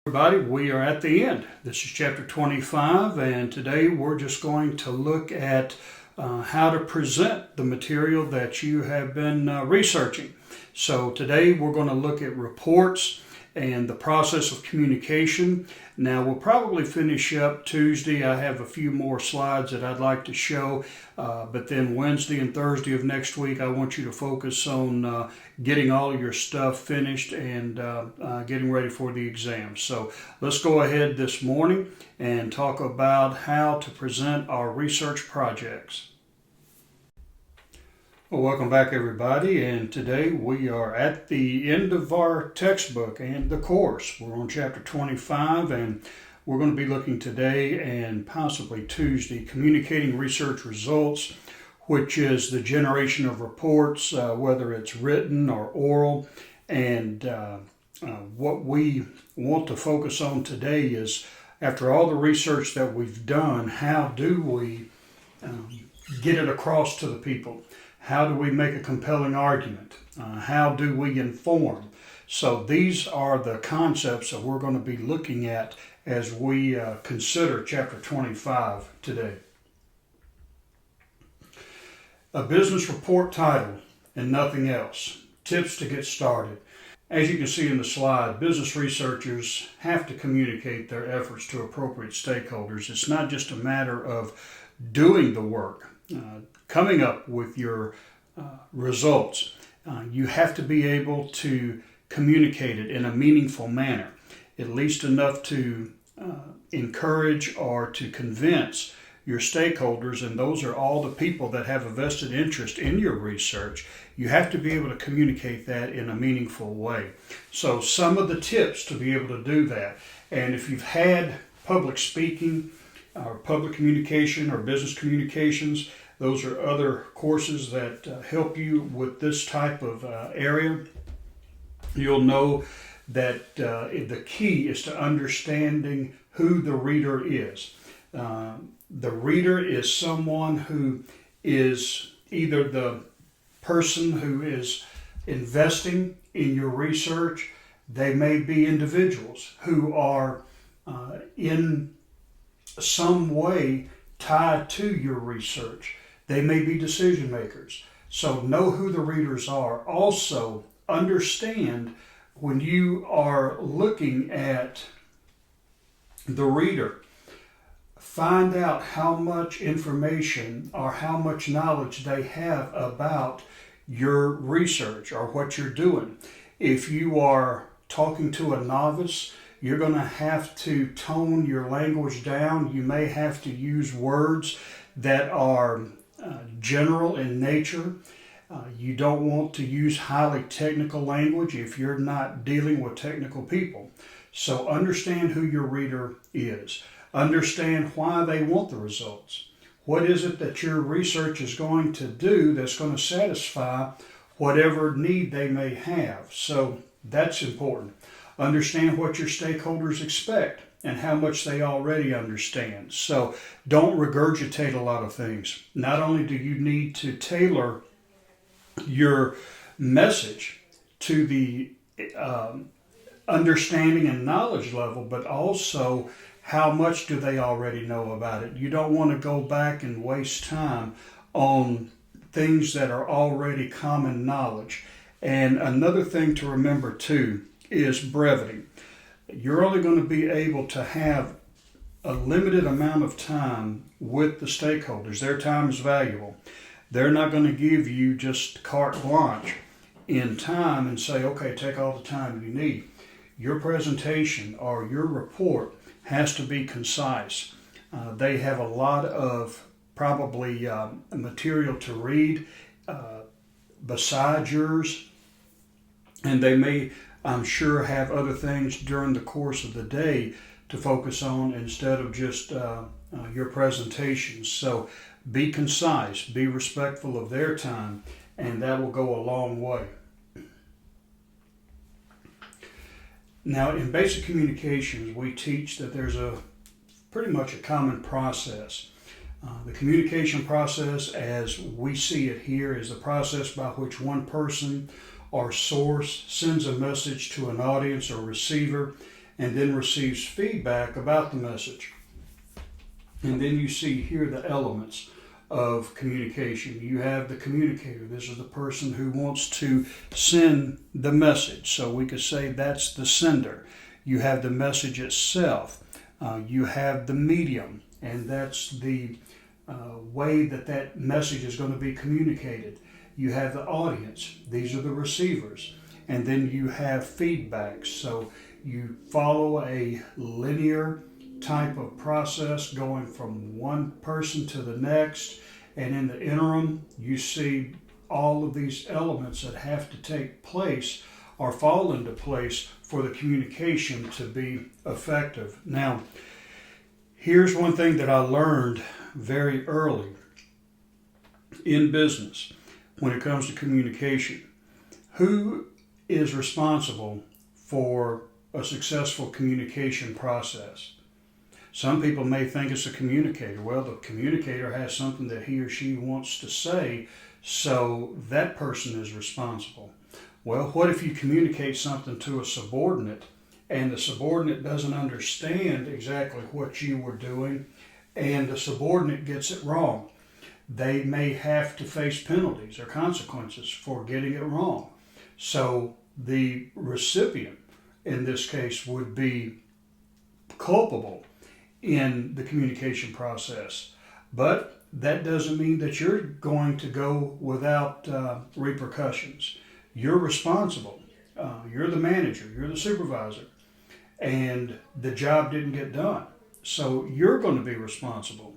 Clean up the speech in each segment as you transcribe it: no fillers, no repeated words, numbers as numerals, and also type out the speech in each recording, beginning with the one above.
Everybody, we are at the end. This is chapter 25, and today we're just going to look at how to present the material that you have been researching. So today we're going to look at reports and the process of communication. Now we'll probably finish up Tuesday. I have a few more slides that I'd like to show, but then Wednesday and Thursday of next week I want you to focus on getting all of your stuff finished and getting ready for the exam. So let's go ahead this morning and talk about how to present our research projects. Well, welcome back everybody, and today we are at the end of our textbook and the course. We're on chapter 25, and we're going to be looking today and possibly Tuesday, communicating research results, which is the generation of reports, whether it's written or oral. And what we want to focus on today is, after all the research that we've done, how do we get it across to the people? How do we make a compelling argument? How do we inform? So these are the concepts that we're going to be looking at as we consider chapter 25 today. A business report title and nothing else. Tips to get started. As you can see in the slide, business researchers have to communicate their efforts to appropriate stakeholders. It's not just a matter of doing the work, coming up with your results. You have to be able to communicate it in a meaningful manner, at least enough to encourage or to convince your stakeholders, and those are all the people that have a vested interest in your research. You have to be able to communicate that in a meaningful way. So some of the tips to be able to do that, and if you've had public speaking or public communication or business communications, those are other courses that help you with this type of area. You'll know that the key is to understanding who the reader is. The reader is someone who is either the person who is investing in your research. They may be individuals who are in some way tied to your research. They may be decision makers. So know who the readers are. Also, understand when you are looking at the reader, find out how much information or how much knowledge they have about your research or what you're doing. If you are talking to a novice, you're going to have to tone your language down. You may have to use words that are general in nature. You don't want to use highly technical language if you're not dealing with technical people. So understand who your reader is. Understand why they want the results. What is it that your research is going to do that's going to satisfy whatever need they may have? So that's important. Understand what your stakeholders expect and how much they already understand. So don't regurgitate a lot of things. Not only do you need to tailor your message to the understanding and knowledge level, but also how much do they already know about it. You don't want to go back and waste time on things that are already common knowledge. And another thing to remember too is brevity. You're only going to be able to have a limited amount of time with the stakeholders. Their time is valuable. They're not going to give you just carte blanche in time and say, okay, take all the time you need. Your presentation or your report has to be concise. They have a lot of probably material to read besides yours, and they may, I'm sure, have other things during the course of the day to focus on instead of just your presentations. So be concise, be respectful of their time, and that will go a long way. Now, in basic communications, we teach that there's pretty much a common process. The communication process, as we see it here, is the process by which one person or source sends a message to an audience or receiver and then receives feedback about the message. And then you see here the elements of communication. You have the communicator. This is the person who wants to send the message. So we could say that's the sender. You have the message itself. You have the medium, and that's the way that message is going to be communicated. You have the audience. These are the receivers. And then you have feedback. So you follow a linear type of process going from one person to the next, and in the interim you see all of these elements that have to take place or fall into place for the communication to be effective. Now, here's one thing that I learned very early in business when it comes to communication. Who is responsible for a successful communication process? Some people may think it's a communicator. Well, the communicator has something that he or she wants to say, so that person is responsible. Well, what if you communicate something to a subordinate and the subordinate doesn't understand exactly what you were doing and the subordinate gets it wrong? They may have to face penalties or consequences for getting it wrong. So the recipient in this case would be culpable in the communication process. But that doesn't mean that you're going to go without repercussions. You're responsible. You're the manager. You're the supervisor. And the job didn't get done. So you're going to be responsible.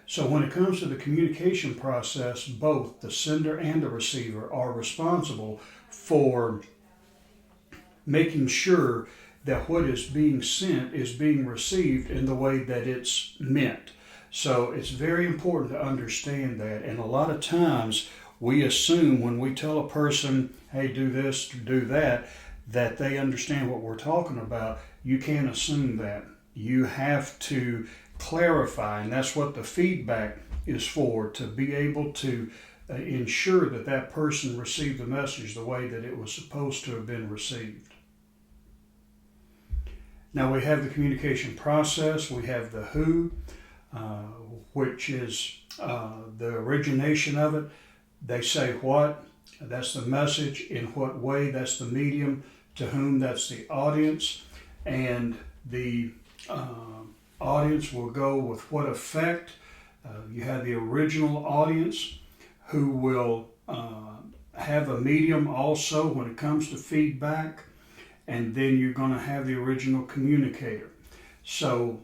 So when it comes to the communication process, both the sender and the receiver are responsible for making sure that what is being sent is being received in the way that it's meant. So it's very important to understand that. And a lot of times we assume when we tell a person, hey, do this, do that, that they understand what we're talking about. You can't assume that. You have to clarify, and that's what the feedback is for, to be able to ensure that that person received the message the way that it was supposed to have been received. Now we have the communication process, we have the who, which is the origination of it. They say what, that's the message. In what way, that's the medium. To whom, that's the audience. And the audience will go with what effect. You have the original audience who will have a medium also when it comes to feedback. And then you're going to have the original communicator. So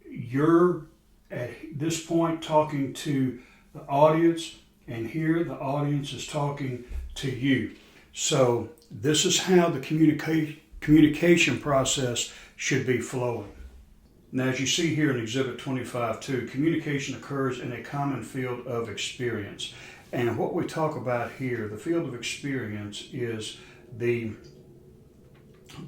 you're at this point talking to the audience, and here the audience is talking to you. So this is how the communication process should be flowing. Now, as you see here in Exhibit 25.2, communication occurs in a common field of experience. And what we talk about here, the field of experience, is the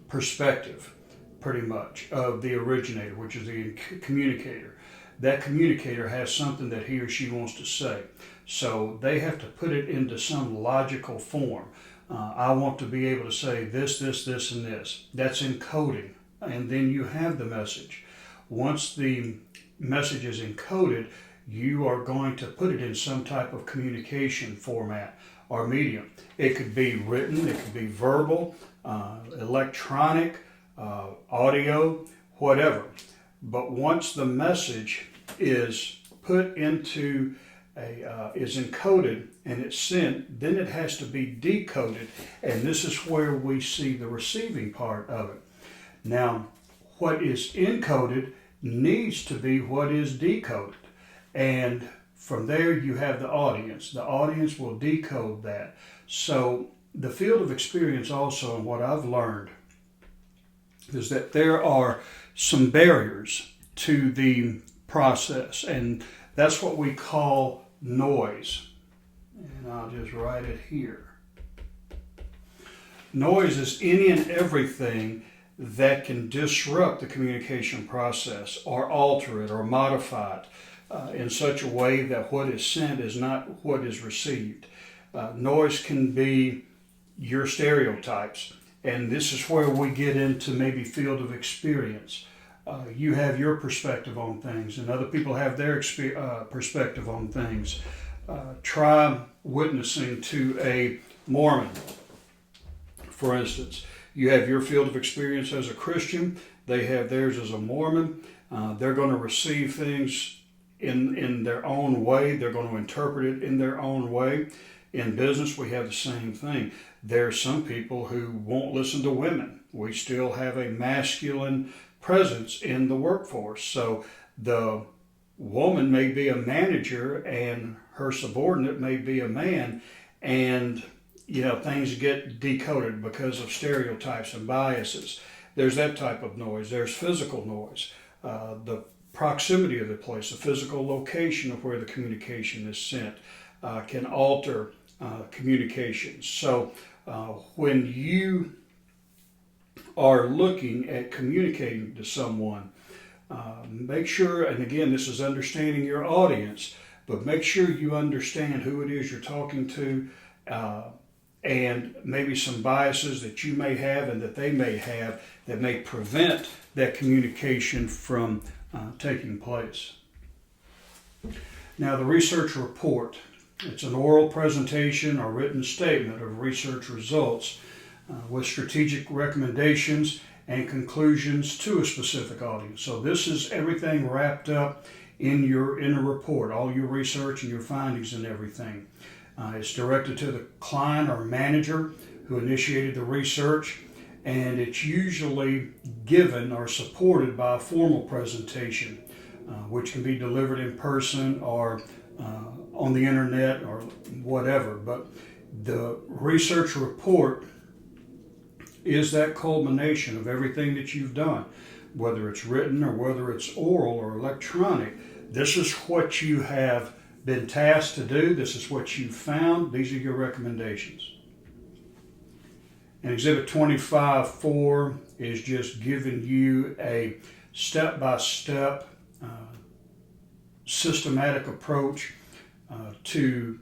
perspective, pretty much, of the originator, which is the communicator. That communicator has something that he or she wants to say. So they have to put it into some logical form. I want to be able to say this, this, this, and this. That's encoding. And then you have the message. Once the message is encoded, you are going to put it in some type of communication format or medium. It could be written, it could be verbal, electronic, audio, whatever. But once the message is put into is encoded and it's sent, then it has to be decoded, and this is where we see the receiving part of it. Now, what is encoded needs to be what is decoded, and from there you have the audience. The audience will decode that. So the field of experience also, and what I've learned, is that there are some barriers to the process, and that's what we call noise. And I'll just write it here. Noise is any and everything that can disrupt the communication process or alter it or modify it in such a way that what is sent is not what is received. Noise can be your stereotypes. And this is where we get into maybe field of experience. You have your perspective on things, and other people have their perspective on things. Try witnessing to a Mormon, for instance. You have your field of experience as a Christian. They have theirs as a Mormon. They're going to receive things in their own way. They're going to interpret it in their own way. In business, we have the same thing. There are some people who won't listen to women. We still have a masculine presence in the workforce. So the woman may be a manager and her subordinate may be a man, and things get decoded because of stereotypes and biases. There's that type of noise. There's physical noise. The proximity of the place, the physical location of where the communication is sent can alter communications. So when you are looking at communicating to someone, make sure, and again, this is understanding your audience, but make sure you understand who it is you're talking to, and maybe some biases that you may have and that they may have that may prevent that communication from taking place. Now, the research report. It's an oral presentation or written statement of research results with strategic recommendations and conclusions to a specific audience. So this is everything wrapped up in a report, all your research and your findings and everything. It's directed to the client or manager who initiated the research, and it's usually given or supported by a formal presentation, which can be delivered in person or on the internet or whatever. But the research report is that culmination of everything that you've done, whether it's written or whether it's oral or electronic. This is what you have been tasked to do. This is what you found. These are your recommendations. And Exhibit 25.4 is just giving you a step-by-step systematic approach to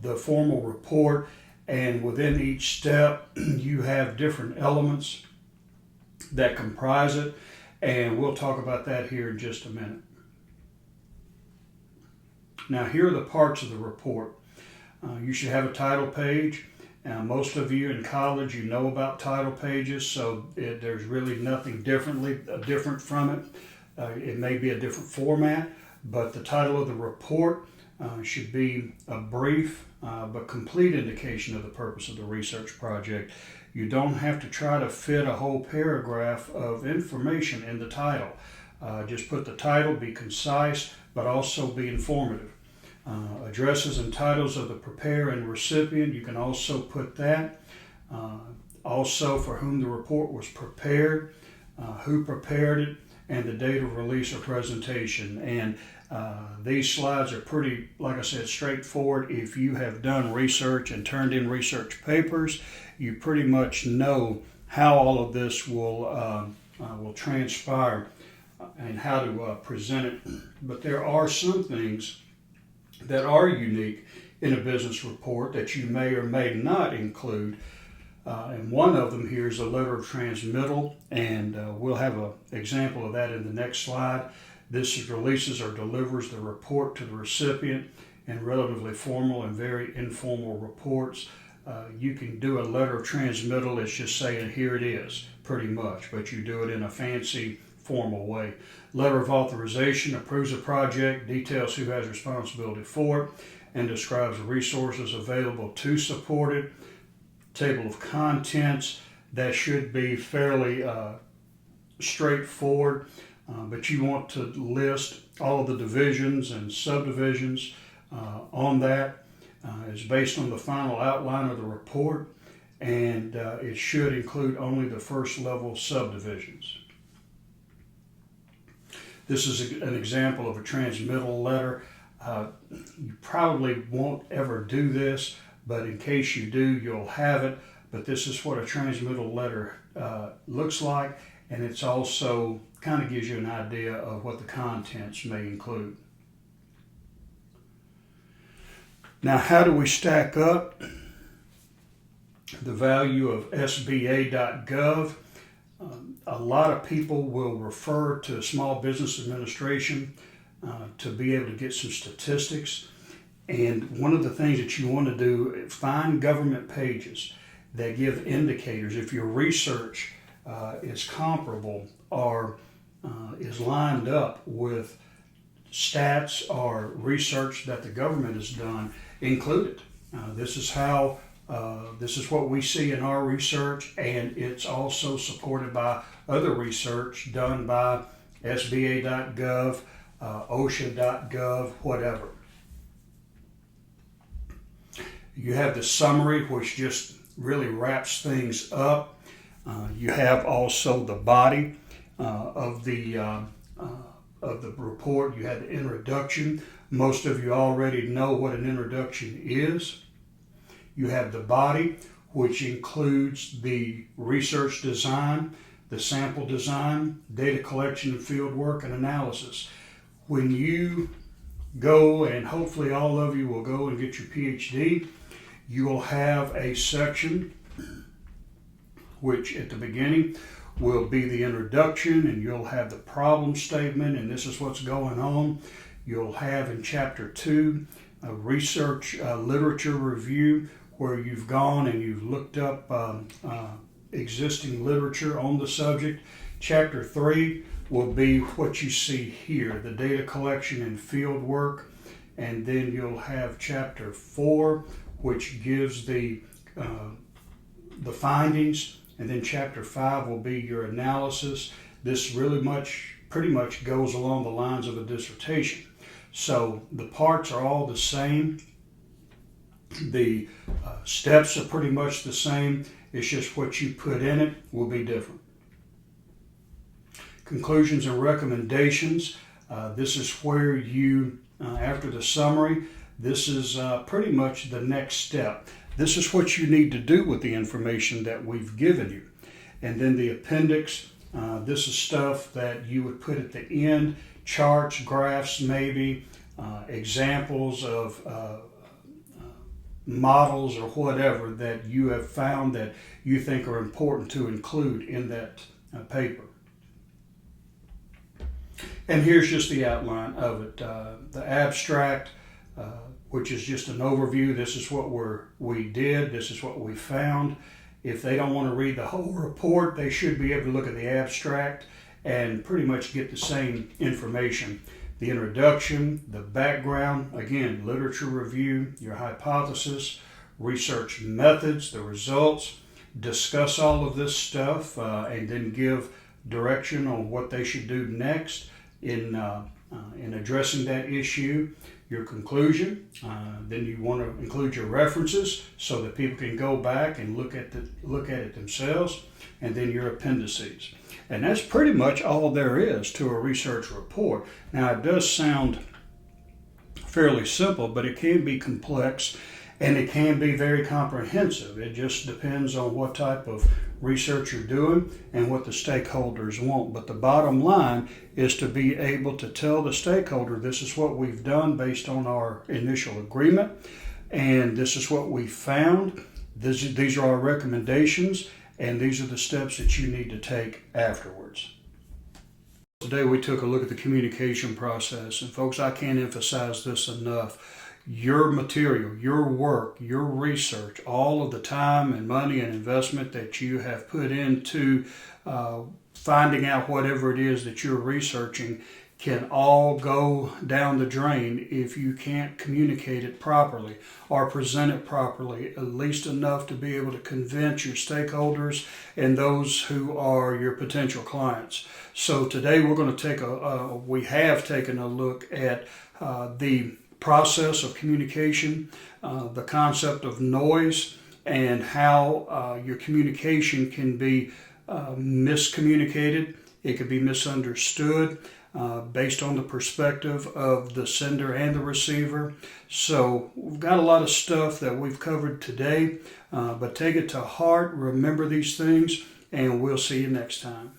the formal report, and within each step you have different elements that comprise it, and we'll talk about that here in just a minute. Now, here are the parts of the report. You should have a title page. Most of you in college, you know about title pages, so there's really nothing different from it. It may be a different format, but the title of the report should be a brief but complete indication of the purpose of the research project. You don't have to try to fit a whole paragraph of information in the title. Just put the title, be concise, but also be informative. Addresses and titles of the preparer and recipient, you can also put that. Also for whom the report was prepared, who prepared it, and the date of release or presentation. And these slides are pretty, like I said, straightforward. If you have done research and turned in research papers, you pretty much know how all of this will transpire and how to present it. But there are some things that are unique in a business report that you may or may not include. And one of them here is a letter of transmittal, and we'll have an example of that in the next slide. This releases or delivers the report to the recipient in relatively formal and very informal reports. You can do a letter of transmittal. It's just saying, here it is, pretty much, but you do it in a fancy, formal way. Letter of authorization approves a project, details who has responsibility for it, and describes the resources available to support it. Table of contents, that should be fairly straightforward, but you want to list all of the divisions and subdivisions on that. It's based on the final outline of the report, and it should include only the first level subdivisions. This is an example of a transmittal letter. You probably won't ever do this, but in case you do, you'll have it. But this is what a transmittal letter looks like, and it's also kind of gives you an idea of what the contents may include. Now, how do we stack up? the value of SBA.gov. A lot of people will refer to Small Business Administration to be able to get some statistics. And one of the things that you want to do is find government pages that give indicators. If your research is comparable or is lined up with stats or research that the government has done, include it. This is what we see in our research, and it's also supported by other research done by SBA.gov, OSHA.gov, whatever. You have the summary, which just really wraps things up. You have also the body of the report. You have the introduction. Most of you already know what an introduction is. You have the body, which includes the research design, the sample design, data collection and field work and analysis. When you go, and hopefully all of you will go and get your PhD, you will have a section which at the beginning will be the introduction, and you'll have the problem statement, and this is what's going on. You'll have in chapter 2 a research literature review, where you've gone and you've looked up existing literature on the subject. Chapter 3 will be what you see here, the data collection and field work. And then you'll have chapter 4, which gives the findings. And then chapter 5 will be your analysis. This pretty much goes along the lines of a dissertation. So the parts are all the same. The steps are pretty much the same. It's just what you put in it will be different. Conclusions and recommendations. This is where you, after the summary, this is pretty much the next step. This is what you need to do with the information that we've given you. And then the appendix, this is stuff that you would put at the end, charts, graphs, maybe, examples of models or whatever that you have found that you think are important to include in that paper. And here's just the outline of it. The abstract, which is just an overview. This is what we did. This is what we found. If they don't want to read the whole report, they should be able to look at the abstract and pretty much get the same information. The introduction, the background, again, literature review, your hypothesis, research methods, the results, discuss all of this stuff, and then give direction on what they should do next in addressing that issue. Your conclusion, then you want to include your references so that people can go back and look at it themselves, and then your appendices. And that's pretty much all there is to a research report. Now, it does sound fairly simple, but it can be complex and it can be very comprehensive. It just depends on what type of research you're doing and what the stakeholders want. But the bottom line is to be able to tell the stakeholder, this is what we've done based on our initial agreement, and this is what we found. These are our recommendations, and these are the steps that you need to take afterwards. Today we took a look at the communication process, and folks, I can't emphasize this enough. Your material, your work, your research, all of the time and money and investment that you have put into finding out whatever it is that you're researching can all go down the drain if you can't communicate it properly or present it properly, at least enough to be able to convince your stakeholders and those who are your potential clients. So today we're going to we have taken a look at the process of communication, the concept of noise, and how your communication can be miscommunicated. It could be misunderstood based on the perspective of the sender and the receiver. So we've got a lot of stuff that we've covered today, but take it to heart, remember these things, and we'll see you next time.